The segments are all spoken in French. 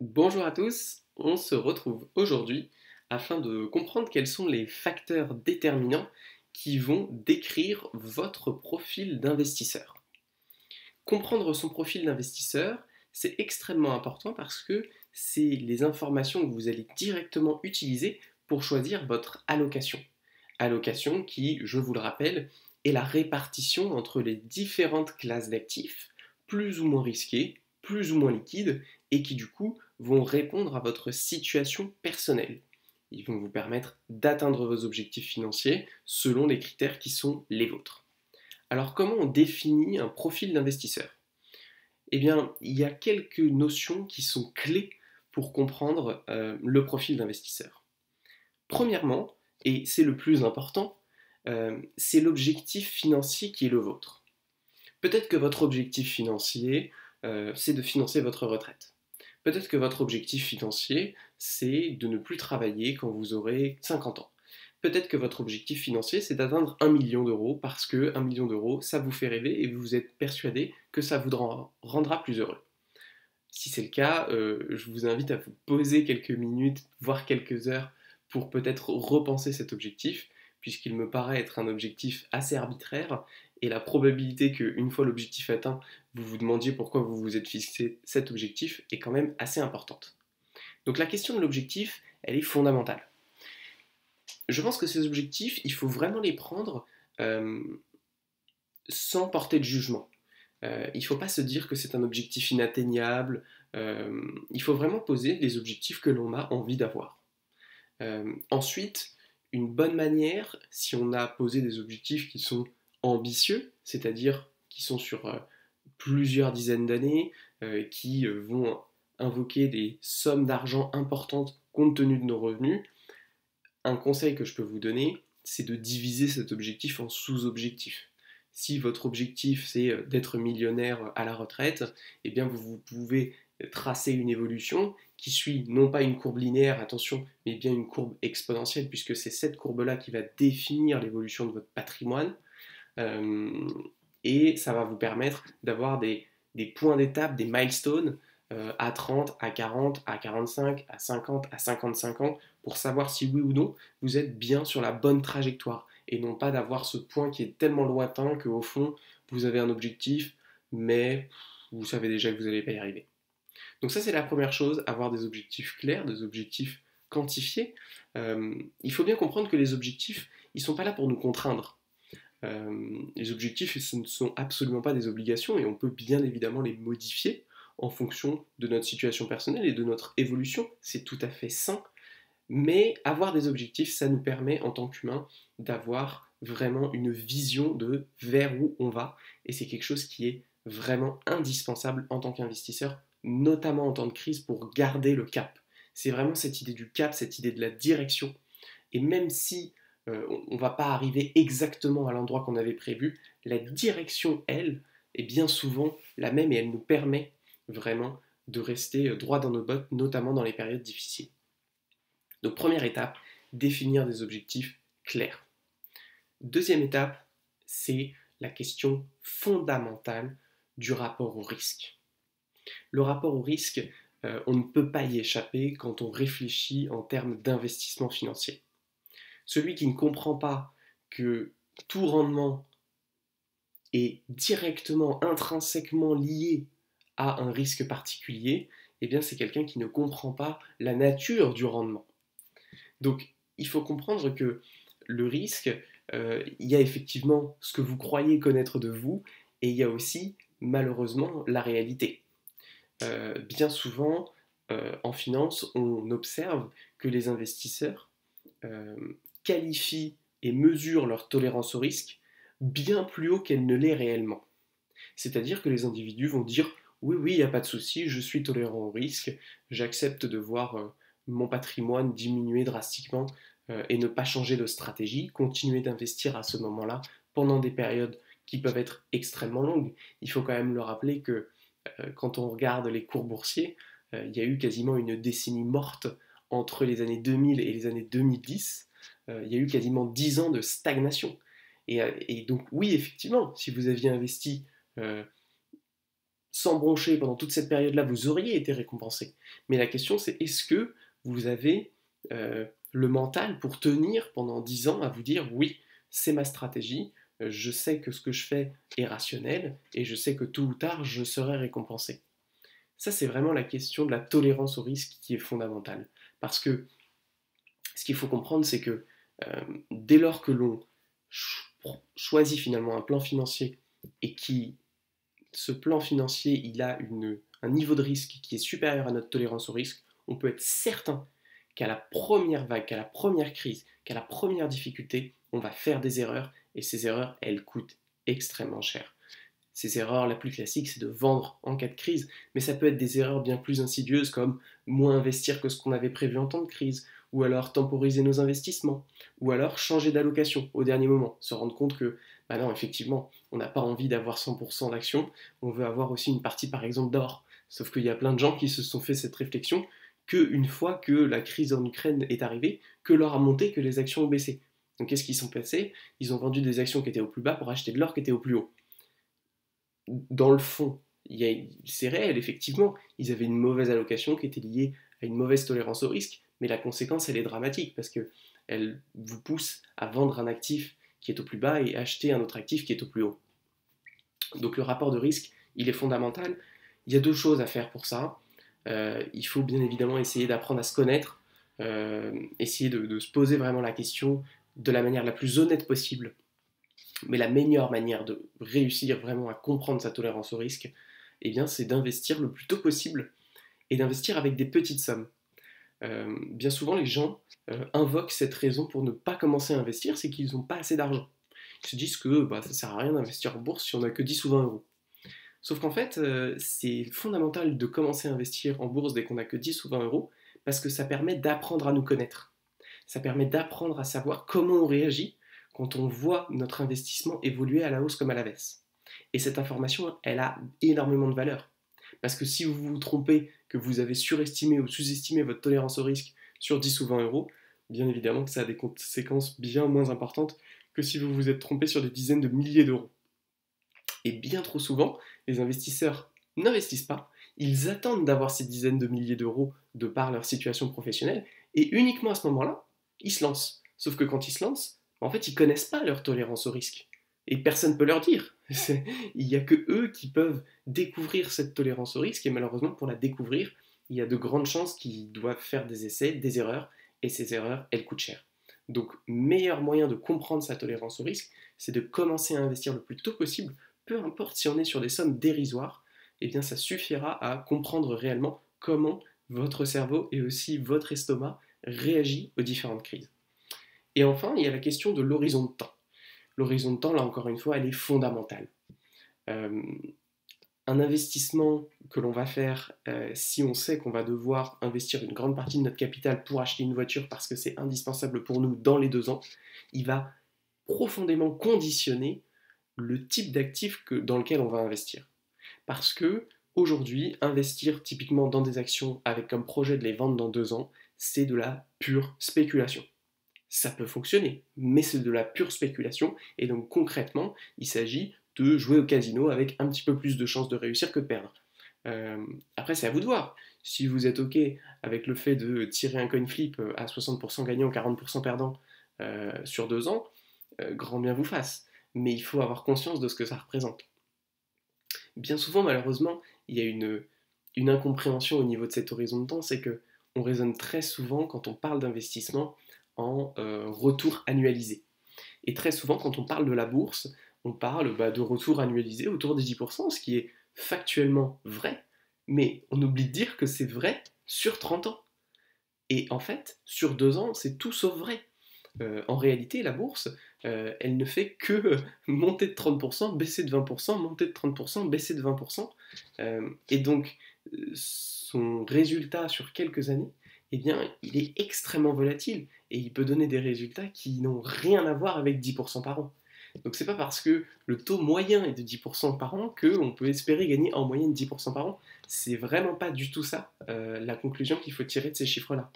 Bonjour à tous, on se retrouve aujourd'hui afin de comprendre quels sont les facteurs déterminants qui vont décrire votre profil d'investisseur. Comprendre son profil d'investisseur, c'est extrêmement important parce que c'est les informations que vous allez directement utiliser pour choisir votre allocation. Allocation qui, je vous le rappelle, est la répartition entre les différentes classes d'actifs, plus ou moins risqués, plus ou moins liquides, et qui du coup vont répondre à votre situation personnelle. Ils vont vous permettre d'atteindre vos objectifs financiers selon les critères qui sont les vôtres. Alors comment on définit un profil d'investisseur? Eh bien, il y a quelques notions qui sont clés pour comprendre le profil d'investisseur. Premièrement, et c'est le plus important, c'est l'objectif financier qui est le vôtre. Peut-être que votre objectif financier, c'est de financer votre retraite. Peut-être que votre objectif financier, c'est de ne plus travailler quand vous aurez 50 ans. Peut-être que votre objectif financier, c'est d'atteindre 1 million d'euros parce que 1 million d'euros, ça vous fait rêver et vous êtes persuadé que ça vous rendra plus heureux. Si c'est le cas, je vous invite à vous poser quelques minutes, voire quelques heures, pour peut-être repenser cet objectif, puisqu'il me paraît être un objectif assez arbitraire, et la probabilité qu'une fois l'objectif atteint, vous vous demandiez pourquoi vous vous êtes fixé cet objectif est quand même assez importante. Donc la question de l'objectif, elle est fondamentale. Je pense que ces objectifs, il faut vraiment les prendre euh, sans porter de jugement. Il ne faut pas se dire que c'est un objectif inatteignable. Il faut vraiment poser les objectifs que l'on a envie d'avoir. Ensuite, une bonne manière, si on a posé des objectifs qui sont ambitieux, c'est-à-dire qui sont sur plusieurs dizaines d'années, qui vont invoquer des sommes d'argent importantes compte tenu de nos revenus, un conseil que je peux vous donner, c'est de diviser cet objectif en sous-objectifs. Si votre objectif c'est d'être millionnaire à la retraite, eh bien vous pouvez tracer une évolution qui suit non pas une courbe linéaire, attention, mais bien une courbe exponentielle, puisque c'est cette courbe-là qui va définir l'évolution de votre patrimoine. Euh, et ça va vous permettre d'avoir des points d'étape, des milestones à 30, à 40, à 45, à 50, à 55 ans pour savoir si oui ou non vous êtes bien sur la bonne trajectoire et non pas d'avoir ce point qui est tellement lointain qu'au fond vous avez un objectif mais vous savez déjà que vous n'allez pas y arriver. Donc ça c'est la première chose, avoir des objectifs clairs, des objectifs quantifiés. Il faut bien comprendre que les objectifs, ils ne sont pas là pour nous contraindre. Les objectifs, ce ne sont absolument pas des obligations et on peut bien évidemment les modifier en fonction de notre situation personnelle et de notre évolution. C'est tout à fait sain. Mais avoir des objectifs, ça nous permet en tant qu'humain d'avoir vraiment une vision de vers où on va. Et c'est quelque chose qui est vraiment indispensable en tant qu'investisseur, notamment en temps de crise, pour garder le cap. C'est vraiment cette idée du cap, cette idée de la direction. Et même si on ne va pas arriver exactement à l'endroit qu'on avait prévu, la direction, elle, est bien souvent la même et elle nous permet vraiment de rester droit dans nos bottes, notamment dans les périodes difficiles. Donc première étape, définir des objectifs clairs. Deuxième étape, c'est la question fondamentale du rapport au risque. Le rapport au risque, on ne peut pas y échapper quand on réfléchit en termes d'investissement financier. Celui qui ne comprend pas que tout rendement est directement, intrinsèquement lié à un risque particulier, eh bien c'est quelqu'un qui ne comprend pas la nature du rendement. Donc il faut comprendre que le risque, il y a effectivement ce que vous croyez connaître de vous, et il y a aussi malheureusement la réalité. Bien souvent, en finance, on observe que les investisseurs euh, qualifient et mesurent leur tolérance au risque bien plus haut qu'elle ne l'est réellement. C'est-à-dire que les individus vont dire oui, oui, il n'y a pas de souci, je suis tolérant au risque, j'accepte de voir mon patrimoine diminuer drastiquement et ne pas changer de stratégie, continuer d'investir à ce moment-là pendant des périodes qui peuvent être extrêmement longues. Il faut quand même le rappeler que quand on regarde les cours boursiers, il y a eu quasiment une décennie morte entre les années 2000 et les années 2010. Il y a eu quasiment 10 ans de stagnation. Et donc oui, effectivement, si vous aviez investi euh, sans broncher pendant toute cette période-là, vous auriez été récompensé. Mais la question c'est est-ce que vous avez le mental pour tenir pendant 10 ans à vous dire oui, c'est ma stratégie, je sais que ce que je fais est rationnel et je sais que tôt ou tard je serai récompensé. Ça c'est vraiment la question de la tolérance au risque qui est fondamentale. Parce que ce qu'il faut comprendre c'est que dès lors que l'on choisit finalement un plan financier et qui ce plan financier il a un niveau de risque qui est supérieur à notre tolérance au risque, on peut être certain qu'à la première vague, qu'à la première crise, qu'à la première difficulté, on va faire des erreurs et ces erreurs, elles coûtent extrêmement cher. Ces erreurs, la plus classique, c'est de vendre en cas de crise, mais ça peut être des erreurs bien plus insidieuses comme moins investir que ce qu'on avait prévu en temps de crise, ou alors temporiser nos investissements, ou alors changer d'allocation au dernier moment, se rendre compte que, bah non, effectivement, on n'a pas envie d'avoir 100% d'actions, on veut avoir aussi une partie par exemple d'or. Sauf qu'il y a plein de gens qui se sont fait cette réflexion qu'une fois que la crise en Ukraine est arrivée, que l'or a monté, que les actions ont baissé. Donc qu'est-ce qu'ils sont passés? Ils ont vendu des actions qui étaient au plus bas pour acheter de l'or qui était au plus haut. Dans le fond, c'est réel, effectivement, ils avaient une mauvaise allocation qui était liée à une mauvaise tolérance au risque, mais la conséquence, elle est dramatique, parce qu'elle vous pousse à vendre un actif qui est au plus bas et acheter un autre actif qui est au plus haut. Donc le rapport de risque, il est fondamental. Il y a deux choses à faire pour ça. Il faut bien évidemment essayer d'apprendre à se connaître, essayer de se poser vraiment la question de la manière la plus honnête possible. Mais la meilleure manière de réussir vraiment à comprendre sa tolérance au risque, eh bien, c'est d'investir le plus tôt possible et d'investir avec des petites sommes. Bien souvent, les gens invoquent cette raison pour ne pas commencer à investir, c'est qu'ils n'ont pas assez d'argent. Ils se disent que ça ne sert à rien d'investir en bourse si on n'a que 10 ou 20 euros. Sauf qu'en fait, c'est fondamental de commencer à investir en bourse dès qu'on n'a que 10 ou 20 euros, parce que ça permet d'apprendre à nous connaître. Ça permet d'apprendre à savoir comment on réagit quand on voit notre investissement évoluer à la hausse comme à la baisse. Et cette information, elle a énormément de valeur. Parce que si vous vous trompez, que vous avez surestimé ou sous-estimé votre tolérance au risque sur 10 ou 20 euros, bien évidemment que ça a des conséquences bien moins importantes que si vous vous êtes trompé sur des dizaines de milliers d'euros. Et bien trop souvent, les investisseurs n'investissent pas, ils attendent d'avoir ces dizaines de milliers d'euros de par leur situation professionnelle, et uniquement à ce moment-là, ils se lancent. Sauf que quand ils se lancent, en fait, ils ne connaissent pas leur tolérance au risque. Et personne ne peut leur dire. Il n'y a que eux qui peuvent découvrir cette tolérance au risque, et malheureusement, pour la découvrir, il y a de grandes chances qu'ils doivent faire des essais, des erreurs, et ces erreurs, elles coûtent cher. Donc, meilleur moyen de comprendre sa tolérance au risque, c'est de commencer à investir le plus tôt possible, peu importe si on est sur des sommes dérisoires, eh bien ça suffira à comprendre réellement comment votre cerveau et aussi votre estomac réagit aux différentes crises. Et enfin, il y a la question de l'horizon de temps. L'horizon de temps, là encore une fois, elle est fondamentale. Euh, un investissement que l'on va faire, si on sait qu'on va devoir investir une grande partie de notre capital pour acheter une voiture parce que c'est indispensable pour nous dans les 2 ans, il va profondément conditionner le type d'actif dans lequel on va investir. Parce que aujourd'hui, investir typiquement dans des actions avec comme projet de les vendre dans 2 ans, c'est de la pure spéculation. Ça peut fonctionner, mais c'est de la pure spéculation, et donc concrètement, il s'agit de jouer au casino avec un petit peu plus de chances de réussir que de perdre. Après, c'est à vous de voir. Si vous êtes OK avec le fait de tirer un coin flip à 60% gagnant, 40% perdant sur 2 ans, grand bien vous fasse. Mais il faut avoir conscience de ce que ça représente. Bien souvent, malheureusement, il y a une incompréhension au niveau de cet horizon de temps, c'est que on raisonne très souvent quand on parle d'investissement en retour annualisé. Et très souvent, quand on parle de la bourse, on parle de retour annualisé autour des 10%, ce qui est factuellement vrai, mais on oublie de dire que c'est vrai sur 30 ans. Et en fait, sur 2 ans, c'est tout sauf vrai. En réalité, la bourse, elle ne fait que monter de 30%, baisser de 20%, monter de 30%, baisser de 20%. Et donc, son résultat sur quelques années, eh bien, il est extrêmement volatile et il peut donner des résultats qui n'ont rien à voir avec 10% par an. Donc c'est pas parce que le taux moyen est de 10% par an qu'on peut espérer gagner en moyenne 10% par an. C'est vraiment pas du tout ça la conclusion qu'il faut tirer de ces chiffres-là.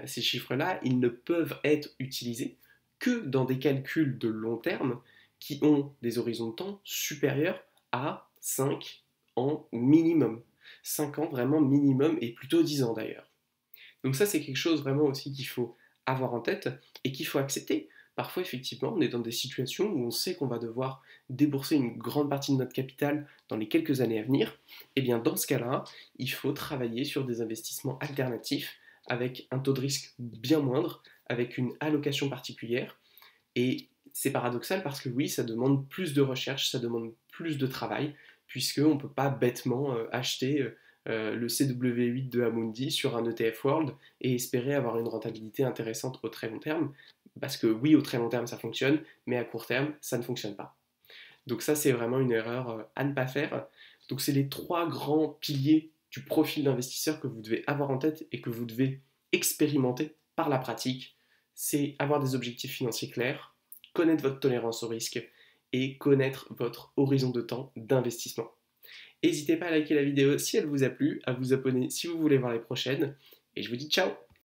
Ces chiffres-là, ils ne peuvent être utilisés que dans des calculs de long terme qui ont des horizons de temps supérieurs à 5, en minimum. 5 ans vraiment minimum et plutôt 10 ans d'ailleurs. Donc ça c'est quelque chose vraiment aussi qu'il faut avoir en tête et qu'il faut accepter. Parfois effectivement on est dans des situations où on sait qu'on va devoir débourser une grande partie de notre capital dans les quelques années à venir. Et bien dans ce cas-là, il faut travailler sur des investissements alternatifs avec un taux de risque bien moindre, avec une allocation particulière. Et c'est paradoxal parce que oui, ça demande plus de recherche, ça demande plus de travail, puisqu'on ne peut pas bêtement acheter le CW8 de Amundi sur un ETF World et espérer avoir une rentabilité intéressante au très long terme. Parce que oui, au très long terme, ça fonctionne, mais à court terme, ça ne fonctionne pas. Donc ça, c'est vraiment une erreur à ne pas faire. Donc c'est les trois grands piliers du profil d'investisseur que vous devez avoir en tête et que vous devez expérimenter par la pratique. C'est avoir des objectifs financiers clairs, connaître votre tolérance au risque et connaître votre horizon de temps d'investissement. N'hésitez pas à liker la vidéo si elle vous a plu, à vous abonner si vous voulez voir les prochaines, et je vous dis ciao!